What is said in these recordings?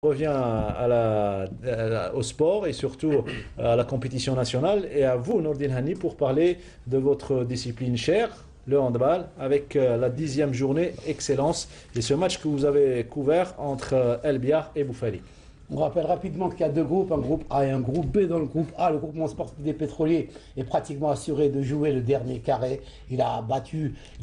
Revient au sport et surtout à la compétition nationale et à vous, Nourdine Hani, pour parler de votre discipline chère, le handball, avec la 10e journée Excellence et ce match que vous avez couvert entre El Biar et Boufalik. On rappelle rapidement qu'il y a deux groupes, un groupe A et un groupe B. Dans le groupe A, le groupement sportif des pétroliers est pratiquement assuré de jouer le dernier carré. Il a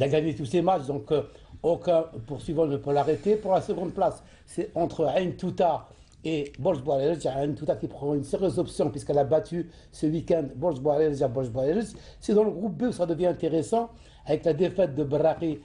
gagné tous ses matchs, donc aucun poursuivant ne peut l'arrêter. Pour la seconde place, c'est entre Ain Touta et Borj Bouarelj. Ain Touta qui prend une sérieuse option puisqu'elle a battu ce week-end Borj Bouarelj à Borj Bouarelj. C'est dans le groupe B où ça devient intéressant avec la défaite de Berraki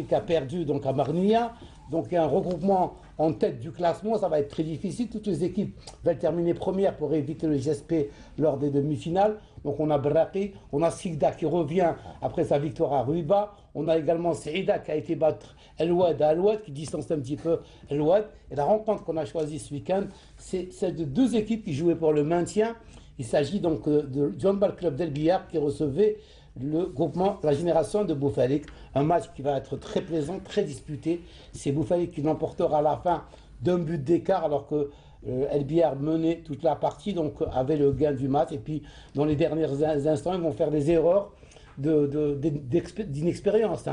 qui a perdu donc à Marnia. Donc il y a un regroupement en tête du classement, ça va être très difficile. Toutes les équipes veulent terminer première pour éviter le GSP lors des demi-finales. Donc on a Berraki, on a Sigda qui revient après sa victoire à Ruiba. On a également Saïda qui a été battre El Oued à El Oued, qui distance un petit peu El Oued. Et la rencontre qu'on a choisie ce week-end, c'est celle de deux équipes qui jouaient pour le maintien. Il s'agit donc du Handball Club d'El Biar qui recevait le groupement La Génération de Boufalik, un match qui va être très plaisant, très disputé. C'est Boufalik qui l'emportera à la fin d'un but d'écart alors que El Biar menait toute la partie, donc avait le gain du match. Et puis dans les derniers instants, ils vont faire des erreurs d'inexpérience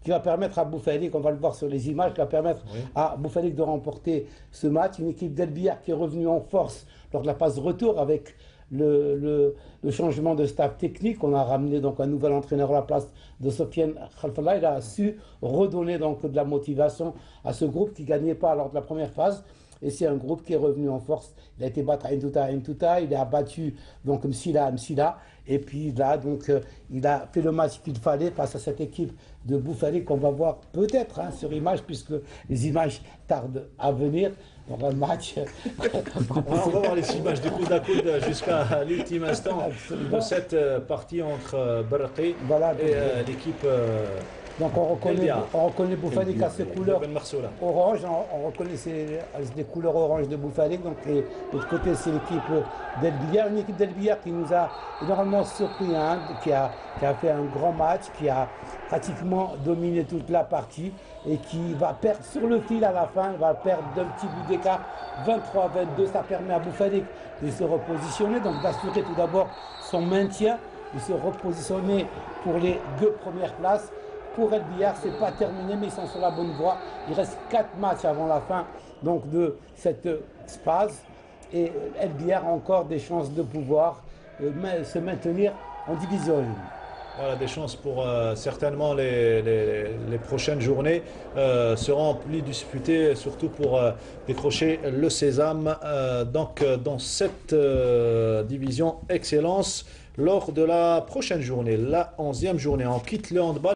qui va permettre à Boufalik, on va le voir sur les images, qui va permettre à Boufalik de remporter ce match. Une équipe d'El Biar qui est revenue en force lors de la passe retour avec le changement de staff technique. On a ramené donc un nouvel entraîneur à la place de Sofiane Khalfallah. Il a su redonner donc de la motivation à ce groupe qui ne gagnait pas lors de la première phase. Et c'est un groupe qui est revenu en force. Il a été battu à Ain Touta, il a battu donc Msila. Et puis là, donc, il a fait le match qu'il fallait face à cette équipe de Boufalik qu'on va voir peut-être sur image, puisque les images tardent à venir. Donc un match. On va voir les images du coude à coude jusqu'à l'ultime instant de cette partie entre Berraki et l'équipe. Donc on reconnaît Boufalik à ses couleurs orange, on reconnaît les couleurs orange de Boufalik. Donc de l'autre côté c'est l'équipe d'El Biar, une équipe d'El Biar qui nous a énormément surpris, qui a fait un grand match, qui a pratiquement dominé toute la partie et qui va perdre sur le fil à la fin, va perdre d'un petit but d'écart, 23-22. Ça permet à Boufalik de se repositionner, donc d'assurer tout d'abord son maintien, de se repositionner pour les deux premières places. Pour El Biar, ce n'est pas terminé, mais ils sont sur la bonne voie. Il reste 4 matchs avant la fin donc, de cette phase. Et El Biar a encore des chances de pouvoir se maintenir en division 1. Voilà, des chances pour certainement les prochaines journées seront plus disputées, surtout pour décrocher le sésame donc, dans cette division Excellence lors de la prochaine journée, la 11e journée. On quitte le handball.